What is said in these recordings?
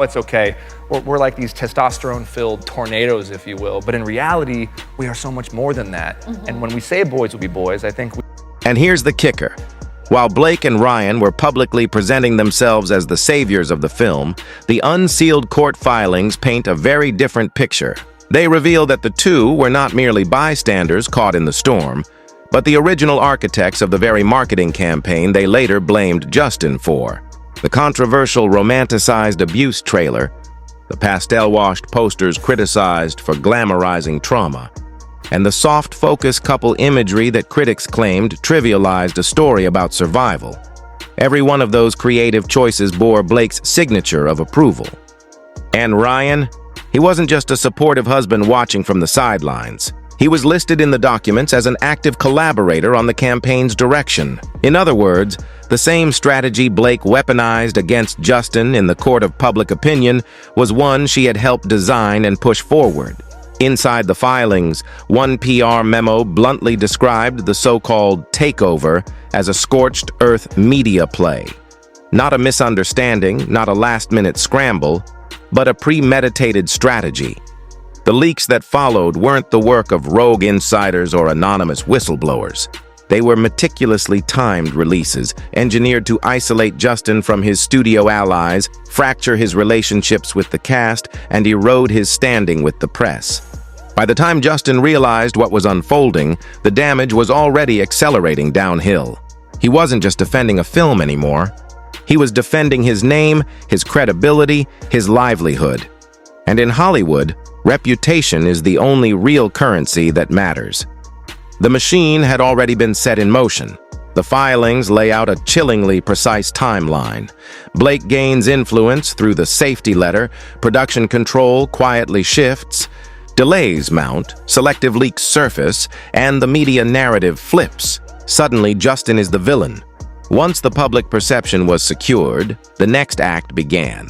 It's okay. We're like these testosterone-filled tornadoes, if you will. But in reality, we are so much more than that. And when we say boys will be boys, I think And here's the kicker. While Blake and Ryan were publicly presenting themselves as the saviors of the film, the unsealed court filings paint a very different picture. They reveal that the two were not merely bystanders caught in the storm, but the original architects of the very marketing campaign they later blamed Justin for. The controversial romanticized abuse trailer, the pastel-washed posters criticized for glamorizing trauma, and the soft-focus couple imagery that critics claimed trivialized a story about survival. Every one of those creative choices bore Blake's signature of approval. And Ryan? He wasn't just a supportive husband watching from the sidelines. He was listed in the documents as an active collaborator on the campaign's direction. In other words, the same strategy Blake weaponized against Justin in the court of public opinion was one she had helped design and push forward. Inside the filings, one PR memo bluntly described the so-called takeover as a scorched earth media play. Not a misunderstanding, not a last-minute scramble, but a premeditated strategy. The leaks that followed weren't the work of rogue insiders or anonymous whistleblowers. They were meticulously timed releases, engineered to isolate Justin from his studio allies, fracture his relationships with the cast, and erode his standing with the press. By the time Justin realized what was unfolding, the damage was already accelerating downhill. He wasn't just defending a film anymore. He was defending his name, his credibility, his livelihood. And in Hollywood, reputation is the only real currency that matters. The machine had already been set in motion. The filings lay out a chillingly precise timeline. Blake gains influence through the safety letter, production control quietly shifts, delays mount, selective leaks surface, and the media narrative flips. Suddenly, Justin is the villain. Once the public perception was secured, the next act began.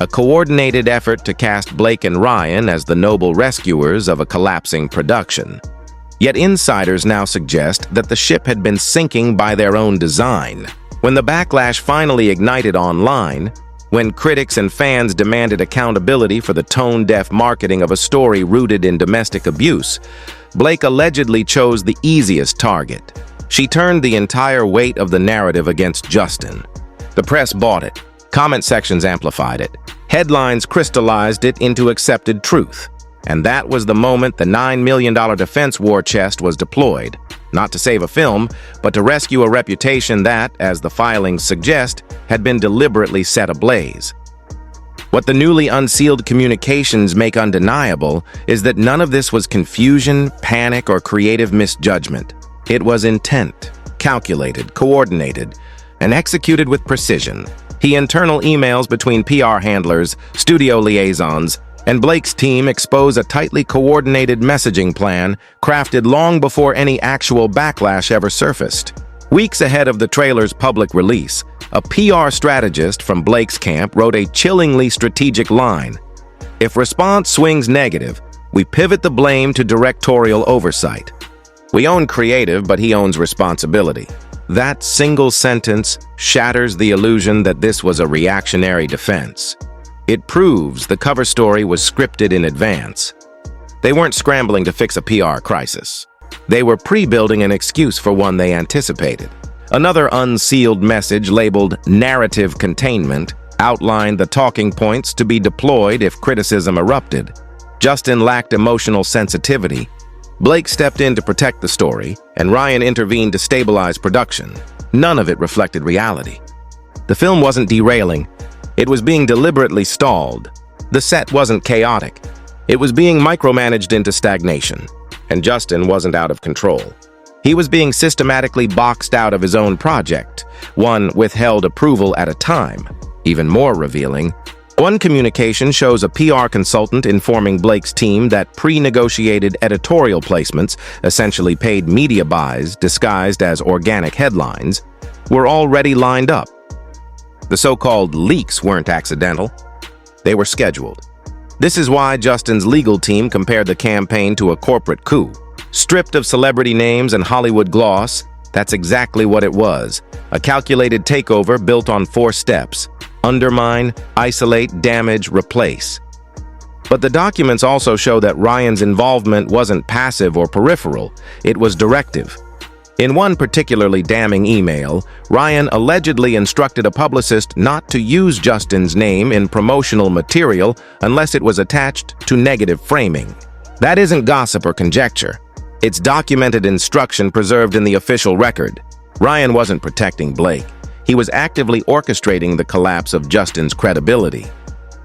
A coordinated effort to cast Blake and Ryan as the noble rescuers of a collapsing production. Yet insiders now suggest that the ship had been sinking by their own design. When the backlash finally ignited online, when critics and fans demanded accountability for the tone-deaf marketing of a story rooted in domestic abuse, Blake allegedly chose the easiest target. She turned the entire weight of the narrative against Justin. The press bought it. Comment sections amplified it. Headlines crystallized it into accepted truth. And that was the moment the $9 million defense war chest was deployed. Not to save a film, but to rescue a reputation that, as the filings suggest, had been deliberately set ablaze. What the newly unsealed communications make undeniable is that none of this was confusion, panic, or creative misjudgment. It was intent, calculated, coordinated, and executed with precision. The internal emails between PR handlers, studio liaisons, and Blake's team expose a tightly coordinated messaging plan crafted long before any actual backlash ever surfaced. Weeks ahead of the trailer's public release, a PR strategist from Blake's camp wrote a chillingly strategic line. If response swings negative, we pivot the blame to directorial oversight. We own creative, but he owns responsibility. That single sentence shatters the illusion that this was a reactionary defense. It proves the cover story was scripted in advance. They weren't scrambling to fix a PR crisis. They were pre-building an excuse for one they anticipated. Another unsealed message labeled narrative containment outlined the talking points to be deployed if criticism erupted. Justin lacked emotional sensitivity. Blake stepped in to protect the story, and Ryan intervened to stabilize production. None of it reflected reality. The film wasn't derailing. It was being deliberately stalled. The set wasn't chaotic. It was being micromanaged into stagnation. And Justin wasn't out of control. He was being systematically boxed out of his own project, one withheld approval at a time. Even more revealing, one communication shows a PR consultant informing Blake's team that pre-negotiated editorial placements, essentially paid media buys disguised as organic headlines, were already lined up. The so-called leaks weren't accidental. They were scheduled. This is why Justin's legal team compared the campaign to a corporate coup. Stripped of celebrity names and Hollywood gloss, that's exactly what it was. A calculated takeover built on 4 steps. undermine, isolate, damage, replace. But the documents also show that Ryan's involvement wasn't passive or peripheral, it was directive. In one particularly damning email, Ryan allegedly instructed a publicist not to use Justin's name in promotional material unless it was attached to negative framing. That isn't gossip or conjecture. It's documented instruction preserved in the official record. Ryan wasn't protecting Blake. He was actively orchestrating the collapse of Justin's credibility.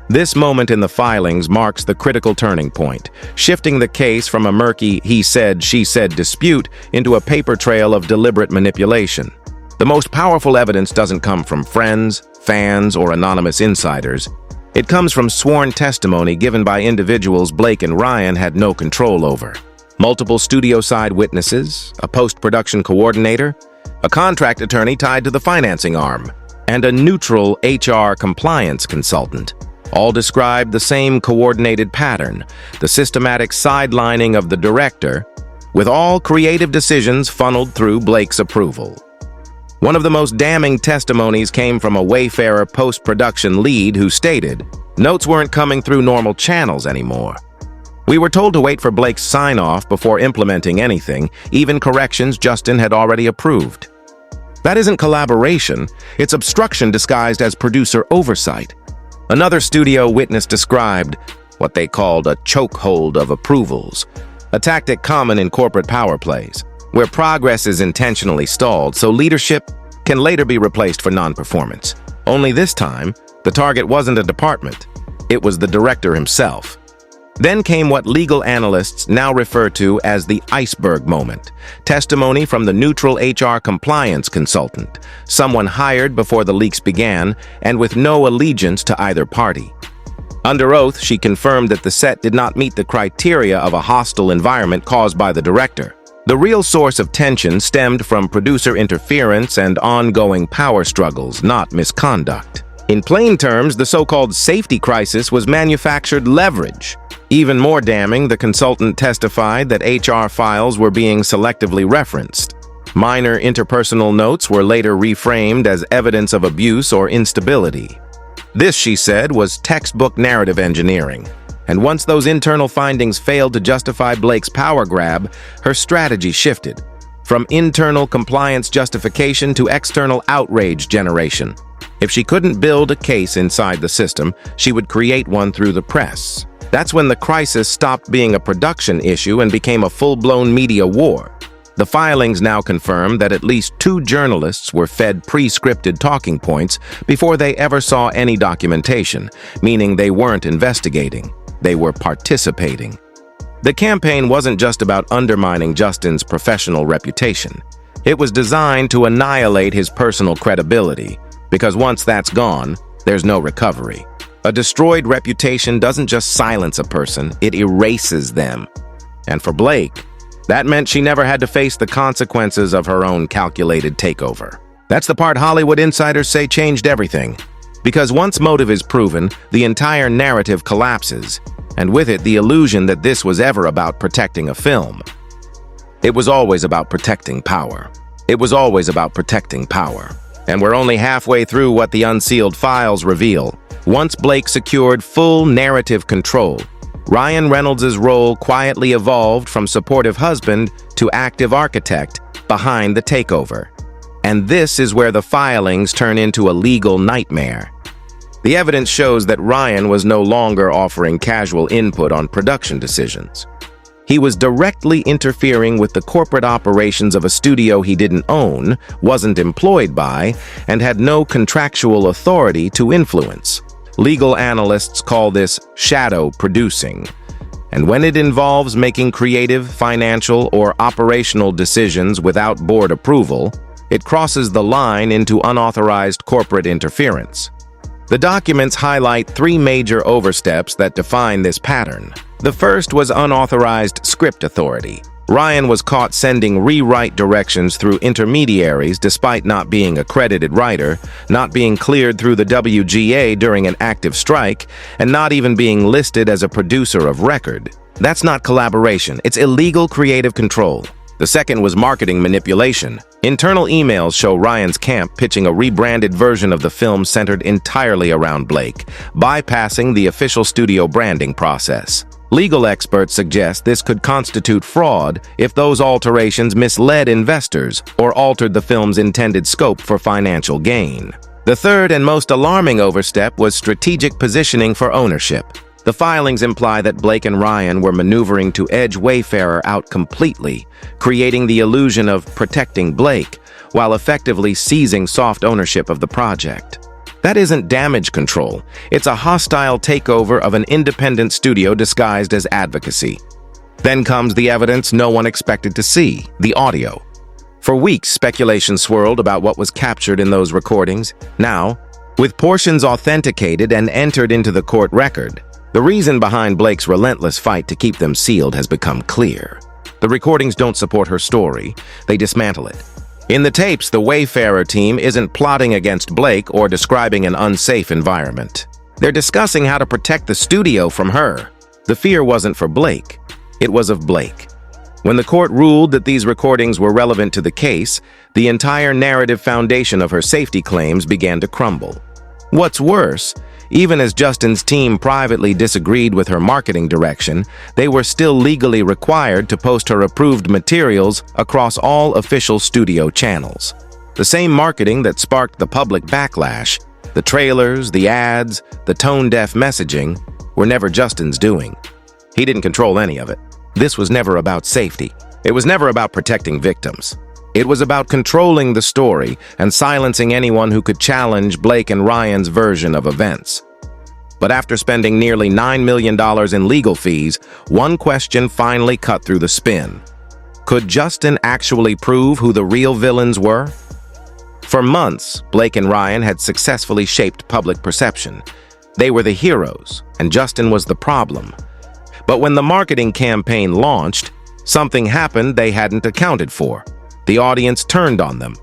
This moment in the filings marks the critical turning point, shifting the case from a murky he said, she said dispute into a paper trail of deliberate manipulation. The most powerful evidence doesn't come from friends, fans, or anonymous insiders. It comes from sworn testimony given by individuals Blake and Ryan had no control over. Multiple studio-side witnesses, a post-production coordinator, a contract attorney tied to the financing arm, and a neutral HR compliance consultant. All describe the same coordinated pattern, the systematic sidelining of the director, with all creative decisions funneled through Blake's approval. One of the most damning testimonies came from a Wayfarer post-production lead who stated, "Notes weren't coming through normal channels anymore. We were told to wait for Blake's sign-off before implementing anything, even corrections Justin had already approved." That isn't collaboration, it's obstruction disguised as producer oversight. Another studio witness described what they called a chokehold of approvals, a tactic common in corporate power plays, where progress is intentionally stalled so leadership can later be replaced for non-performance. Only this time, the target wasn't a department, it was the director himself. Then came what legal analysts now refer to as the iceberg moment, testimony from the neutral HR compliance consultant, someone hired before the leaks began and with no allegiance to either party. Under oath, she confirmed that the set did not meet the criteria of a hostile environment caused by the director. The real source of tension stemmed from producer interference and ongoing power struggles, not misconduct. In plain terms, the so-called safety crisis was manufactured leverage. Even more damning, the consultant testified that HR files were being selectively referenced. Minor interpersonal notes were later reframed as evidence of abuse or instability. This, she said, was textbook narrative engineering. And once those internal findings failed to justify Blake's power grab, her strategy shifted. From internal compliance justification to external outrage generation. If she couldn't build a case inside the system, she would create one through the press. That's when the crisis stopped being a production issue and became a full-blown media war. The filings now confirm that at least 2 journalists were fed pre-scripted talking points before they ever saw any documentation, meaning they weren't investigating, they were participating. The campaign wasn't just about undermining Justin's professional reputation. It was designed to annihilate his personal credibility, because once that's gone, there's no recovery. A destroyed reputation doesn't just silence a person, it erases them. And for Blake, that meant she never had to face the consequences of her own calculated takeover. That's the part Hollywood insiders say changed everything. Because once motive is proven, the entire narrative collapses, and with it the illusion that this was ever about protecting a film. It was always about protecting power. It was always about protecting power. And we're only halfway through what the unsealed files reveal. Once Blake secured full narrative control, Ryan Reynolds' role quietly evolved from supportive husband to active architect behind the takeover. And this is where the filings turn into a legal nightmare. The evidence shows that Ryan was no longer offering casual input on production decisions. He was directly interfering with the corporate operations of a studio he didn't own, wasn't employed by, and had no contractual authority to influence. Legal analysts call this shadow producing. And when it involves making creative, financial, or operational decisions without board approval, it crosses the line into unauthorized corporate interference. The documents highlight 3 major oversteps that define this pattern. The first was unauthorized script authority. Ryan was caught sending rewrite directions through intermediaries despite not being a credited writer, not being cleared through the WGA during an active strike, and not even being listed as a producer of record. That's not collaboration, it's illegal creative control. The second was marketing manipulation. Internal emails show Ryan's camp pitching a rebranded version of the film centered entirely around Blake, bypassing the official studio branding process. Legal experts suggest this could constitute fraud if those alterations misled investors or altered the film's intended scope for financial gain. The third and most alarming overstep was strategic positioning for ownership. The filings imply that Blake and Ryan were maneuvering to edge Wayfarer out completely, creating the illusion of protecting Blake while effectively seizing soft ownership of the project. That isn't damage control. It's a hostile takeover of an independent studio disguised as advocacy. Then comes the evidence no one expected to see, the audio. For weeks, speculation swirled about what was captured in those recordings. Now, with portions authenticated and entered into the court record, the reason behind Blake's relentless fight to keep them sealed has become clear. The recordings don't support her story, they dismantle it. In the tapes, the Wayfarer team isn't plotting against Blake or describing an unsafe environment. They're discussing how to protect the studio from her. The fear wasn't for Blake, it was of Blake. When the court ruled that these recordings were relevant to the case, the entire narrative foundation of her safety claims began to crumble. What's worse, even as Justin's team privately disagreed with her marketing direction, they were still legally required to post her approved materials across all official studio channels. The same marketing that sparked the public backlash, the trailers, the ads, the tone-deaf messaging, were never Justin's doing. He didn't control any of it. This was never about safety. It was never about protecting victims. It was about controlling the story and silencing anyone who could challenge Blake and Ryan's version of events. But after spending nearly $9 million in legal fees, one question finally cut through the spin. Could Justin actually prove who the real villains were? For months, Blake and Ryan had successfully shaped public perception. They were the heroes, and Justin was the problem. But when the marketing campaign launched, something happened they hadn't accounted for. The audience turned on them.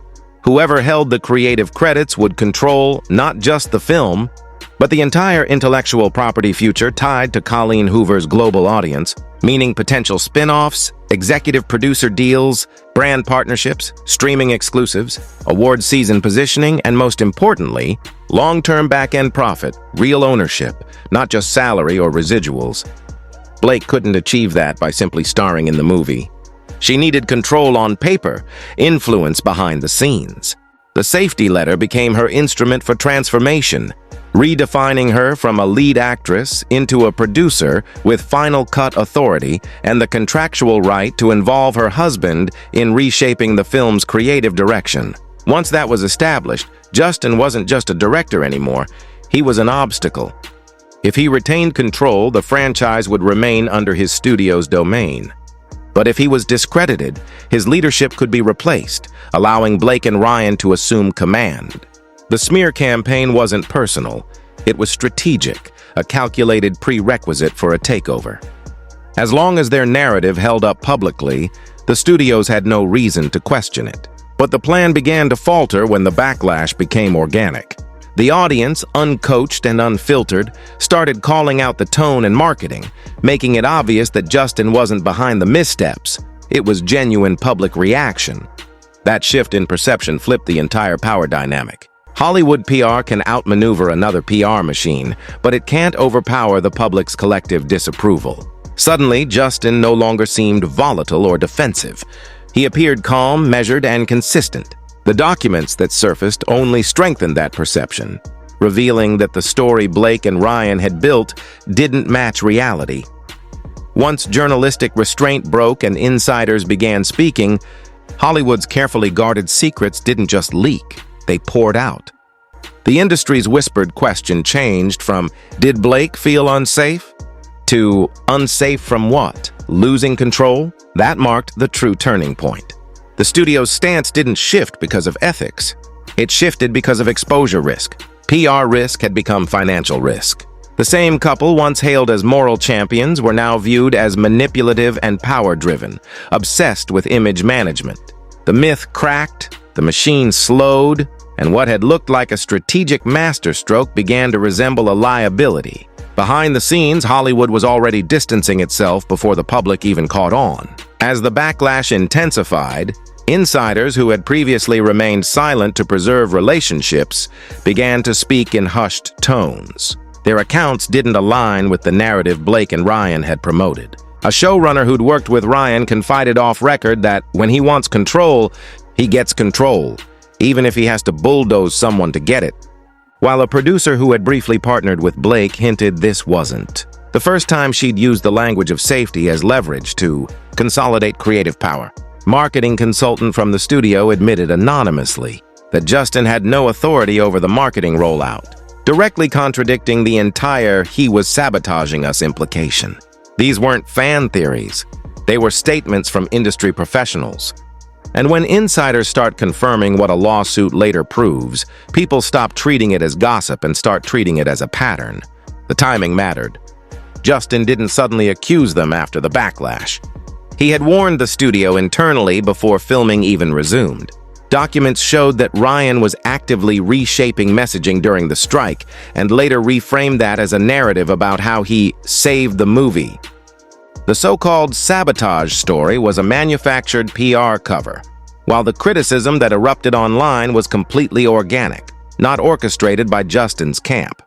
Whoever held the creative credits would control not just the film, but the entire intellectual property future tied to Colleen Hoover's global audience, meaning potential spin-offs, executive producer deals, brand partnerships, streaming exclusives, award season positioning, and most importantly, long-term back-end profit, real ownership, not just salary or residuals. Blake couldn't achieve that by simply starring in the movie. She needed control on paper, influence behind the scenes. The safety letter became her instrument for transformation, redefining her from a lead actress into a producer with final cut authority and the contractual right to involve her husband in reshaping the film's creative direction. Once that was established, Justin wasn't just a director anymore, he was an obstacle. If he retained control, the franchise would remain under his studio's domain. But if he was discredited, his leadership could be replaced, allowing Blake and Ryan to assume command. The smear campaign wasn't personal, it was strategic, a calculated prerequisite for a takeover. As long as their narrative held up publicly, the studios had no reason to question it. But the plan began to falter when the backlash became organic. The audience, uncoached and unfiltered, started calling out the tone and marketing, making it obvious that Justin wasn't behind the missteps. It was genuine public reaction. That shift in perception flipped the entire power dynamic. Hollywood PR can outmaneuver another PR machine, but it can't overpower the public's collective disapproval. Suddenly, Justin no longer seemed volatile or defensive. He appeared calm, measured, and consistent. The documents that surfaced only strengthened that perception, revealing that the story Blake and Ryan had built didn't match reality. Once journalistic restraint broke and insiders began speaking, Hollywood's carefully guarded secrets didn't just leak, they poured out. The industry's whispered question changed from, "Did Blake feel unsafe?" to, "Unsafe from what? Losing control?" That marked the true turning point. The studio's stance didn't shift because of ethics. It shifted because of exposure risk. PR risk had become financial risk. The same couple once hailed as moral champions were now viewed as manipulative and power-driven, obsessed with image management. The myth cracked, the machine slowed, and what had looked like a strategic masterstroke began to resemble a liability. Behind the scenes, Hollywood was already distancing itself before the public even caught on. As the backlash intensified, Insiders who had previously remained silent to preserve relationships began to speak in hushed tones. Their accounts didn't align with the narrative Blake and Ryan had promoted. A showrunner who'd worked with Ryan confided off record that when he wants control, he gets control, even if he has to bulldoze someone to get it. While a producer who had briefly partnered with Blake hinted this wasn't the first time she'd used the language of safety as leverage to consolidate creative power. Marketing consultant from the studio admitted anonymously that Justin had no authority over the marketing rollout, directly contradicting the entire "he was sabotaging us" implication. These weren't fan theories. They were statements from industry professionals. And when insiders start confirming what a lawsuit later proves, people stop treating it as gossip and start treating it as a pattern. The timing mattered. Justin didn't suddenly accuse them after the backlash. He had warned the studio internally before filming even resumed. Documents showed that Ryan was actively reshaping messaging during the strike and later reframed that as a narrative about how he saved the movie. The so-called sabotage story was a manufactured PR cover, while the criticism that erupted online was completely organic, not orchestrated by Justin's camp.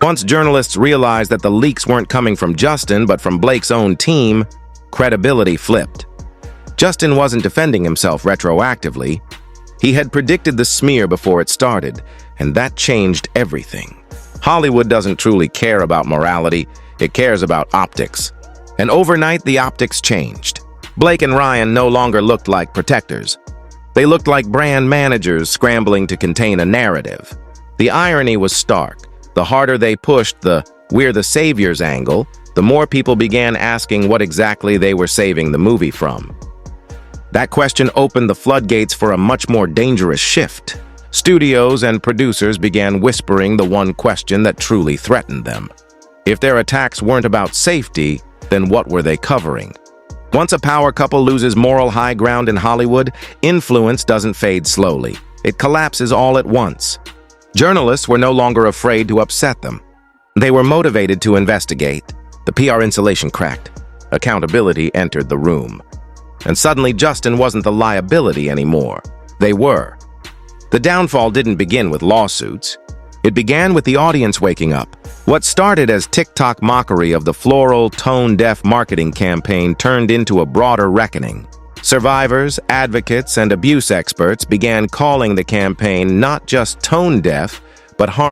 Once journalists realized that the leaks weren't coming from Justin but from Blake's own team, credibility flipped. Justin wasn't defending himself retroactively. He had predicted the smear before it started, and that changed everything. Hollywood doesn't truly care about morality, it cares about optics. And overnight, the optics changed. Blake and Ryan no longer looked like protectors. They looked like brand managers scrambling to contain a narrative. The irony was stark. The harder they pushed the "we're the saviors" angle, the more people began asking what exactly they were saving the movie from. That question opened the floodgates for a much more dangerous shift. Studios and producers began whispering the one question that truly threatened them. If their attacks weren't about safety, then what were they covering? Once a power couple loses moral high ground in Hollywood, influence doesn't fade slowly. It collapses all at once. Journalists were no longer afraid to upset them. They were motivated to investigate. The PR insulation cracked. Accountability entered the room. And suddenly Justin wasn't the liability anymore. They were. The downfall didn't begin with lawsuits. It began with the audience waking up. What started as TikTok mockery of the floral, tone-deaf marketing campaign turned into a broader reckoning. Survivors, advocates, and abuse experts began calling the campaign not just tone-deaf, but harmful.